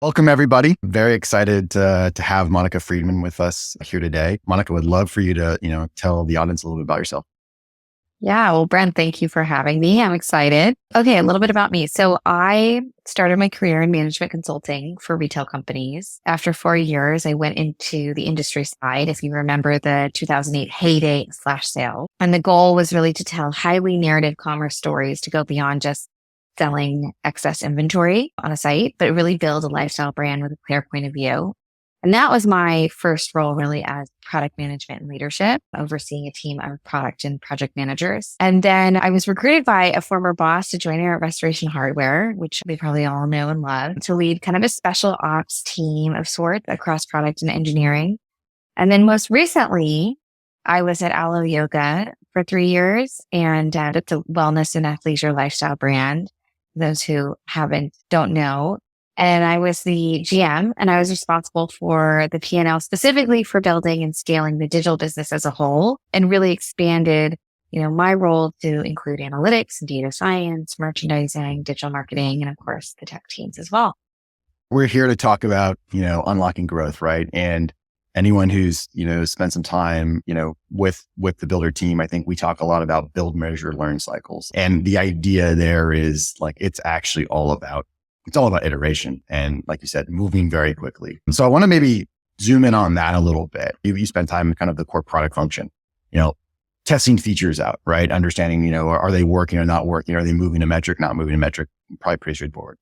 Welcome, everybody. Very excited to have Monica Freedman with us here today. Monica, would love for you to, tell the audience a little bit about yourself. Yeah, well, Brent, thank you for having me. I'm excited. Okay, a little bit about me. So I started my career in management consulting for retail companies. After 4 years, I went into the industry side, if you remember the 2008 heyday flash sale. And the goal was really to tell highly narrative commerce stories to go beyond just selling excess inventory on a site, but really build a lifestyle brand with a clear point of view. And that was my first role really as product management and leadership, overseeing a team of product and project managers. And then I was recruited by a former boss to join Iterate Restoration Hardware, which we probably all know and love, to lead kind of a special ops team of sorts across product and engineering. And then most recently, I was at Alo Yoga for 3 years, and it's a wellness and athleisure lifestyle brand. Those who don't know. And I was the GM, and I was responsible for the P&L specifically for building and scaling the digital business as a whole, and really expanded, my role to include analytics, data science, merchandising, digital marketing, and of course the tech teams as well. We're here to talk about, unlocking growth, right? And anyone who's, spent some time, with the builder team, I think we talk a lot about build, measure, learn cycles. And the idea there is like, it's all about iteration. And like you said, moving very quickly. So I want to maybe zoom in on that a little bit. You spend time in kind of the core product function, testing features out, right? Understanding, are they working or not working? Are they moving a metric, not moving a metric? Probably pretty straightforward.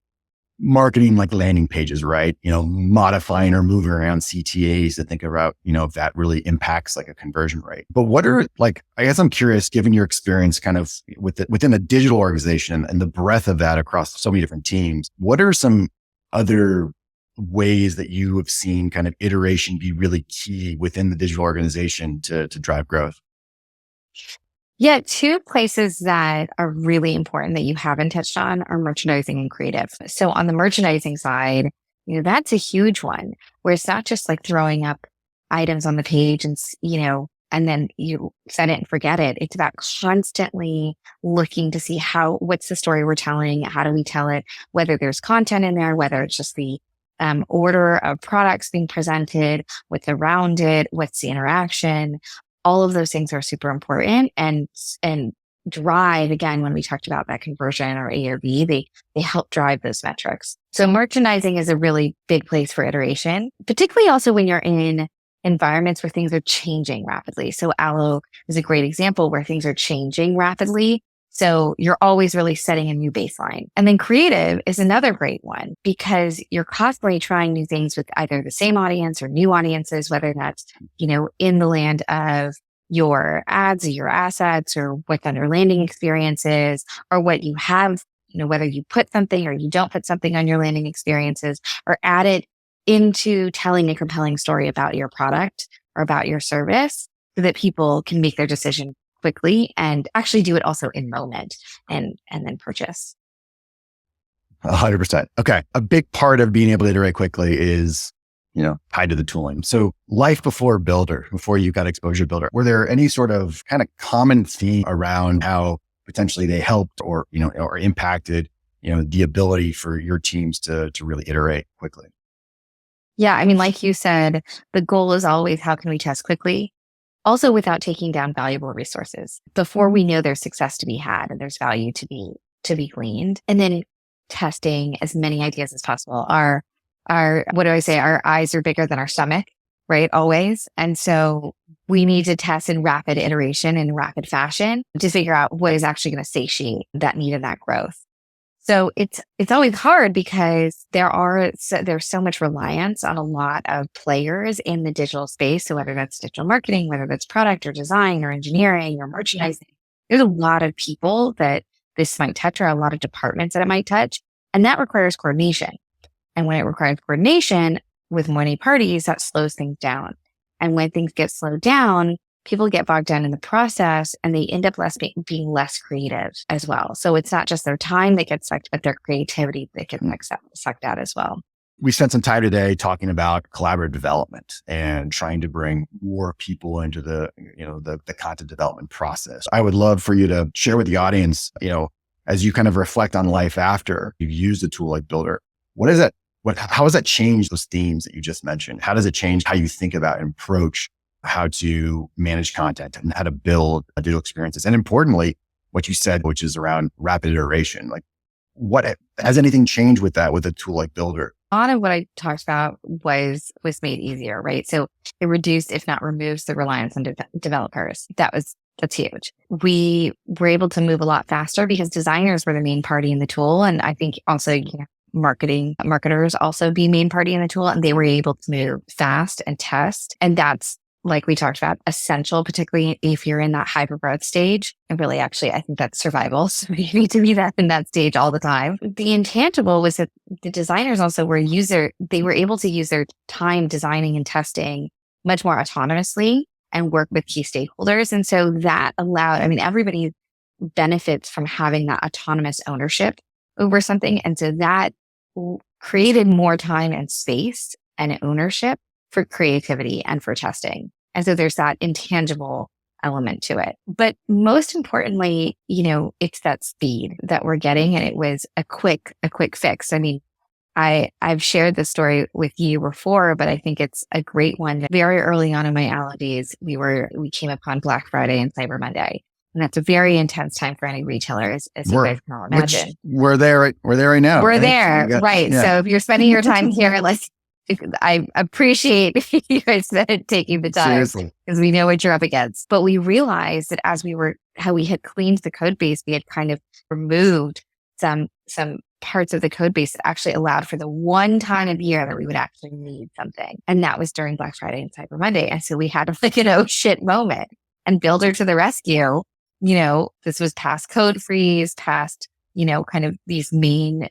Marketing like landing pages, right? Modifying or moving around CTAs to think about, if that really impacts like a conversion rate. But what are I guess I'm curious, given your experience kind of within a digital organization and the breadth of that across so many different teams, what are some other ways that you have seen kind of iteration be really key within the digital organization to drive growth? Yeah, two places that are really important that you haven't touched on are merchandising and creative. So on the merchandising side, that's a huge one where it's not just like throwing up items on the page and then you set it and forget it. It's about constantly looking to see what's the story we're telling? How do we tell it? Whether there's content in there, whether it's just the order of products being presented, what's around it, what's the interaction. All of those things are super important and drive, again, when we talked about that conversion or ARV, they help drive those metrics. So merchandising is a really big place for iteration, particularly also when you're in environments where things are changing rapidly. So Alo is a great example where things are changing rapidly. So you're always really setting a new baseline. And then creative is another great one because you're constantly trying new things with either the same audience or new audiences, whether that's, in the land of your ads or your assets or what's on your landing experiences or what you have, whether you put something or you don't put something on your landing experiences or add it into telling a compelling story about your product or about your service so that people can make their decision quickly and actually do it also in moment and then purchase. 100%. Okay. A big part of being able to iterate quickly is, tied to the tooling. So life before builder, before you got exposure to builder, were there any sort of kind of common theme around how potentially they helped or impacted, the ability for your teams to really iterate quickly? Yeah. I mean, like you said, the goal is always how can we test quickly? Also without taking down valuable resources before we know there's success to be had and there's value to be gleaned. And then testing as many ideas as possible. What do I say? Our eyes are bigger than our stomach, right? Always. And so we need to test in rapid iteration and rapid fashion to figure out what is actually going to satiate that need of that growth. So it's always hard because there's so much reliance on a lot of players in the digital space. So whether that's digital marketing, whether that's product or design or engineering or merchandising, there's a lot of people that this might touch or a lot of departments that it might touch. And that requires coordination. And when it requires coordination with many parties, that slows things down. And when things get slowed down, people get bogged down in the process and they end up being less creative as well. So it's not just their time that gets sucked, but their creativity that gets sucked out as well. We spent some time today talking about collaborative development and trying to bring more people into the content development process. I would love for you to share with the audience, as you kind of reflect on life after you've used a tool like Builder, what does that how has that changed those themes that you just mentioned? How does it change how you think about and approach how to manage content and how to build digital experiences? And importantly, what you said, which is around rapid iteration, like what has anything changed with that with a tool like Builder? A lot of what I talked about was made easier, right? So it reduced, if not removes, the reliance on developers. That's huge. We were able to move a lot faster because designers were the main party in the tool. And I think also, marketers also be main party in the tool, and they were able to move fast and test. And that's, like we talked about, essential, particularly if you're in that hyper growth stage. And really, actually, I think that's survival. So you need to be in that stage all the time. The intangible was that the designers also they were able to use their time designing and testing much more autonomously and work with key stakeholders. And so that allowed, everybody benefits from having that autonomous ownership over something. And so that created more time and space and ownership for creativity and for testing. And so there's that intangible element to it. But most importantly, it's that speed that we're getting. And it was a quick fix. I've shared this story with you before, but I think it's a great one. Very early on in my Alo days, we came upon Black Friday and Cyber Monday. And that's a very intense time for any retailer, as you guys can all imagine. We're there right now. We're right? there, right. Yeah. So if you're spending your time here, I appreciate you guys taking the time. Seriously. Because we know what you're up against. But we realized that how we had cleaned the code base, we had kind of removed some parts of the code base that actually allowed for the one time of year that we would actually need something. And that was during Black Friday and Cyber Monday. And so we had an oh shit moment, and Builder to the rescue. This was past code freeze, past, kind of these main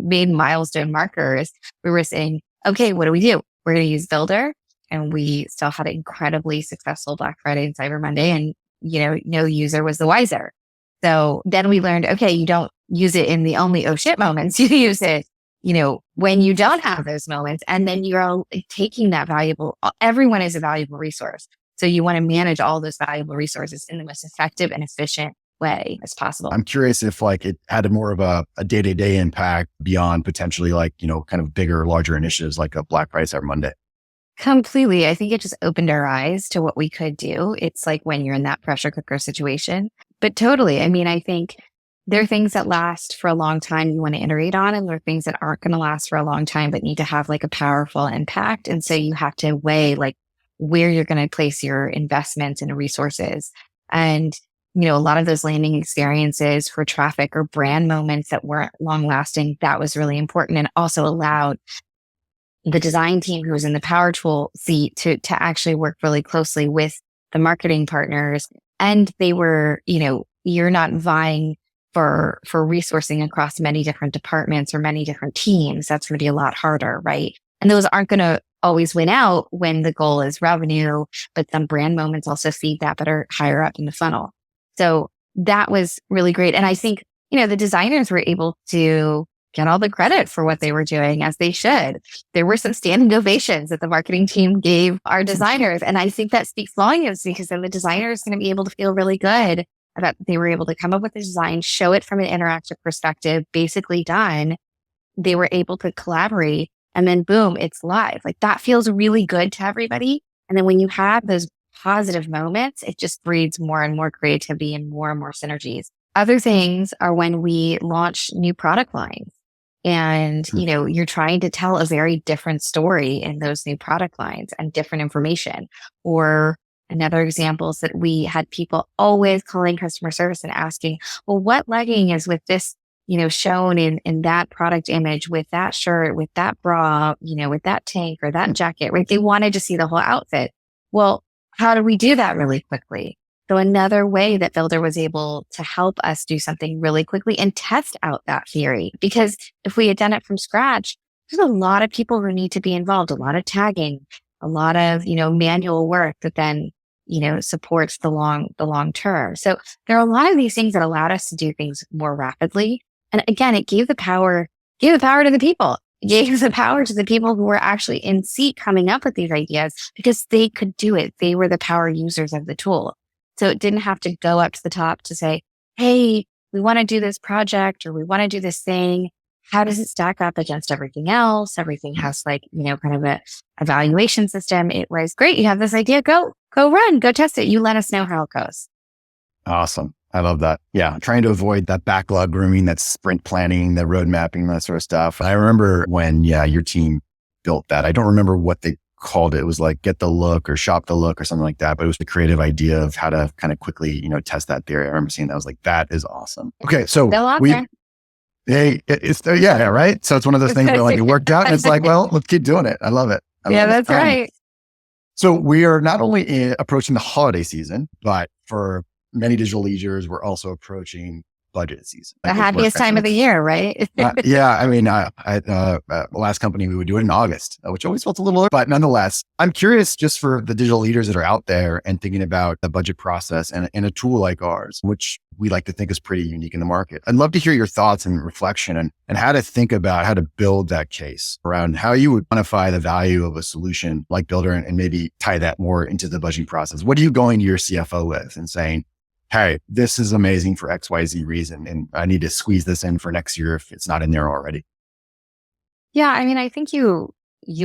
milestone markers. We were saying, okay, what do we do? We're going to use Builder. And we still had an incredibly successful Black Friday and Cyber Monday. And, no user was the wiser. So then we learned, okay, you don't use it in the only oh shit moments. You use it, when you don't have those moments. And then you're all taking everyone is a valuable resource. So you want to manage all those valuable resources in the most effective and efficient way as possible. I'm curious if it had more of a day-to-day impact beyond potentially kind of bigger, larger initiatives like a Black Friday or Monday. Completely. I think it just opened our eyes to what we could do. It's like when you're in that pressure cooker situation, but totally. I think there are things that last for a long time you want to iterate on, and there are things that aren't going to last for a long time, but need to have a powerful impact. And so you have to weigh where you're going to place your investments and resources. And, a lot of those landing experiences for traffic or brand moments that weren't long lasting, that was really important, and also allowed the design team who was in the power tool seat to actually work really closely with the marketing partners. And they were, you're not vying for resourcing across many different departments or many different teams. That's going to be a lot harder, right? And those aren't going to always win out when the goal is revenue, but some brand moments also feed that, but are higher up in the funnel. So that was really great. And I think, the designers were able to get all the credit for what they were doing, as they should. There were some standing ovations that the marketing team gave our designers. And I think that speaks volumes, because then the designer is going to be able to feel really good about they were able to come up with a design, show it from an interactive perspective, basically done. They were able to collaborate, and then boom, it's live. That feels really good to everybody. And then when you have those positive moments, it just breeds more and more creativity and more synergies. Other things are when we launch new product lines, and, you're trying to tell a very different story in those new product lines and different information. Or another example is that we had people always calling customer service and asking, well, what legging is with this, shown in that product image, with that shirt, with that bra, with that tank or that jacket, right? They wanted to see the whole outfit. Well, how do we do that really quickly? So another way that Builder was able to help us do something really quickly and test out that theory, because if we had done it from scratch, there's a lot of people who need to be involved, a lot of tagging, a lot of, manual work that then, supports the long term. So there are a lot of these things that allowed us to do things more rapidly. And again, it gave the power to the people. It gave the power to the people who were actually in seat coming up with these ideas, because they could do it. They were the power users of the tool. So it didn't have to go up to the top to say, hey, we want to do this project or we want to do this thing. how does it stack up against everything else? Everything has like, kind of a evaluation system. It was great. You have this idea. Go run, go test it. You let us know how it goes. Awesome. I love that. Yeah. Trying to avoid that backlog grooming, that sprint planning, the road mapping, that sort of stuff. I remember when, your team built that. I don't remember what they called it. It was like get the look or shop the look or something like that. But it was the creative idea of how to kind of quickly, test that theory. I remember seeing that. I was like, that is awesome. Okay. So right. So it's one of those things where like it worked out and it's like, well, let's keep doing it. I love it. That's right. So we are not only approaching the holiday season, but for many digital leaders, we're also approaching budget season. The happiest time of the year, right? I mean, last company, we would do it in August, which always felt a little, but nonetheless, I'm curious just for the digital leaders that are out there and thinking about the budget process and a tool like ours, which we like to think is pretty unique in the market. I'd love to hear your thoughts and reflection and how to think about how to build that case around how you would quantify the value of a solution like Builder and maybe tie that more into the budgeting process. What are you going to your CFO with and saying, hey, this is amazing for XYZ reason, and I need to squeeze this in for next year if it's not in there already? Yeah, I mean, I think you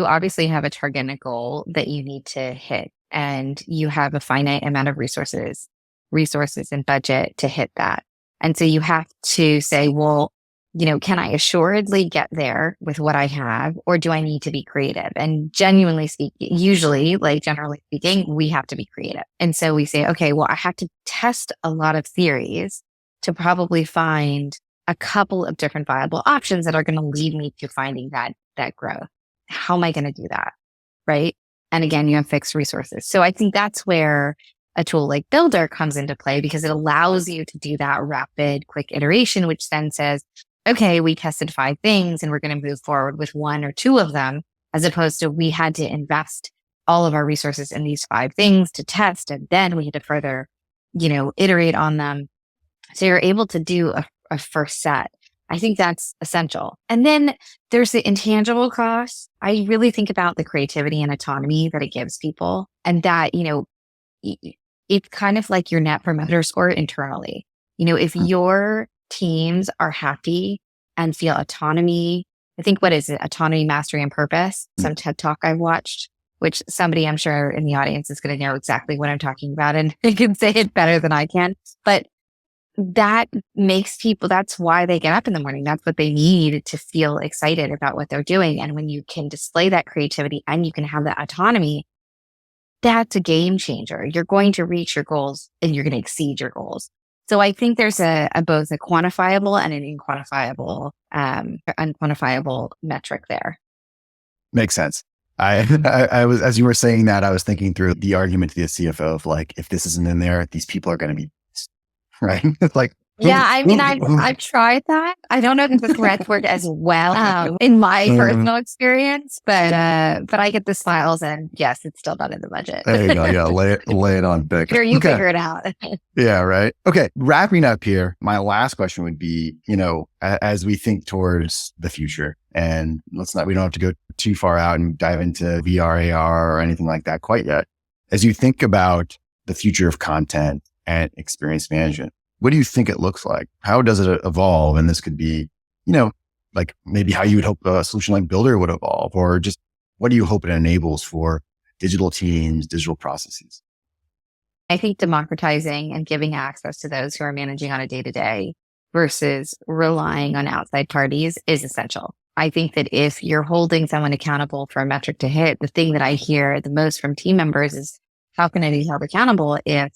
obviously have a target and a goal that you need to hit, and you have a finite amount of resources and budget to hit that. And so you have to say, well, can I assuredly get there with what I have, or do I need to be creative? And generally speaking, we have to be creative. And so we say, okay, well, I have to test a lot of theories to probably find a couple of different viable options that are going to lead me to finding that growth. How am I going to do that? Right. And again, you have fixed resources. So I think that's where a tool like Builder comes into play, because it allows you to do that rapid, quick iteration, which then says, okay, we tested 5 things and we're going to move forward with 1 or 2 of them, as opposed to we had to invest all of our resources in these 5 things to test. And then we had to further, iterate on them. So you're able to do a first set. I think that's essential. And then there's the intangible costs. I really think about the creativity and autonomy that it gives people. And that, it's kind of like your net promoter score internally. If your teams are happy and feel autonomy. I think, what is it? Autonomy, mastery, and purpose. Some TED Talk I've watched, which somebody I'm sure in the audience is going to know exactly what I'm talking about, and they can say it better than I can. But that makes people, that's why they get up in the morning. That's what they need to feel excited about what they're doing. And when you can display that creativity and you can have that autonomy, that's a game changer. You're going to reach your goals and you're going to exceed your goals. So I think there's both a quantifiable and an unquantifiable metric there. Makes sense. I was, as you were saying that, I was thinking through the argument to the CFO of like, if this isn't in there, these people are going to be right. It's like, I've tried that. I don't know if the threats work as well in my personal experience, but I get the smiles, and yes, it's still not in the budget. There you go. Yeah, lay it on thick. Here, you figure it out. Yeah, right. Okay, wrapping up here, my last question would be, as we think towards the future, and we don't have to go too far out and dive into VR, AR, or anything like that quite yet. As you think about the future of content and experience management, what do you think it looks like? How does it evolve? And this could be, like maybe how you would hope a solution like Builder would evolve, or just what do you hope it enables for digital teams, digital processes? I think democratizing and giving access to those who are managing on a day-to-day versus relying on outside parties is essential. I think that if you're holding someone accountable for a metric to hit, the thing that I hear the most from team members is, how can I be held accountable if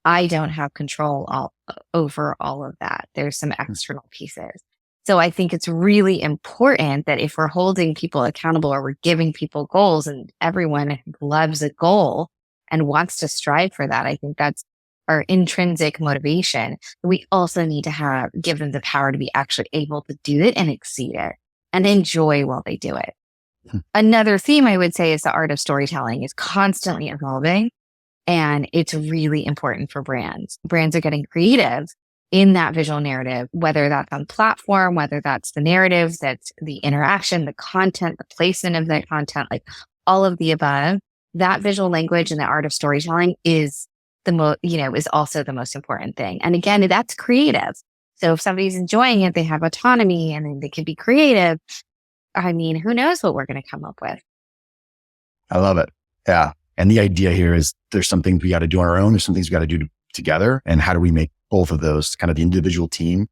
I don't have control over all of that? There's some external pieces. So I think it's really important that if we're holding people accountable or we're giving people goals, and everyone loves a goal and wants to strive for that, I think that's our intrinsic motivation. We also need to give them the power to be actually able to do it and exceed it and enjoy while they do it. Another theme I would say is the art of storytelling is constantly evolving. And it's really important for brands. Brands are getting creative in that visual narrative, whether that's on platform, whether that's the narrative, that's the interaction, the content, the placement of that content, like all of the above. That visual language and the art of storytelling is is also the most important thing. And again, that's creative. So if somebody's enjoying it, they have autonomy and then they can be creative. I mean, who knows what we're going to come up with? I love it. Yeah. And the idea here is there's some things we got to do on our own. There's some things we got to do together. And how do we make both of those, kind of the individual team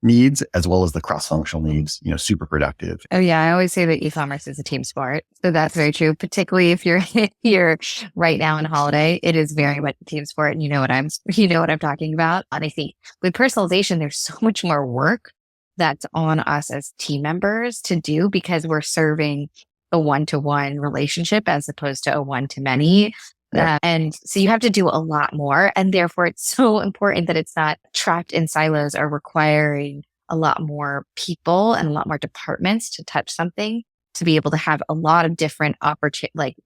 needs as well as the cross-functional needs, super productive? Oh yeah, I always say that e-commerce is a team sport. So that's very true, particularly if you're here right now on holiday. It is very much a team sport, and you know what I'm talking about. And I think with personalization, there's so much more work that's on us as team members to do because we're serving a one-to-one relationship as opposed to a one-to-many. Yeah. And so you have to do a lot more. And therefore, it's so important that it's not trapped in silos or requiring a lot more people and a lot more departments to touch something to be able to have a lot of different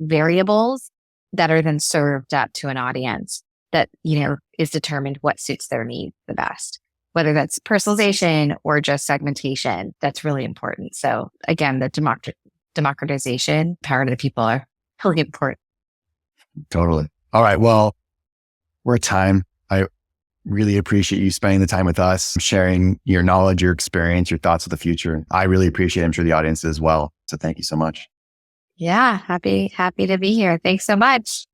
variables that are then served up to an audience that, is determined what suits their needs the best, whether that's personalization or just segmentation. That's really important. So again, the democratization, power to the people are really important. Totally. All right. Well, we're at time. I really appreciate you spending the time with us, sharing your knowledge, your experience, your thoughts of the future. I really appreciate it. I'm sure the audience as well. So thank you so much. Yeah. Happy to be here. Thanks so much.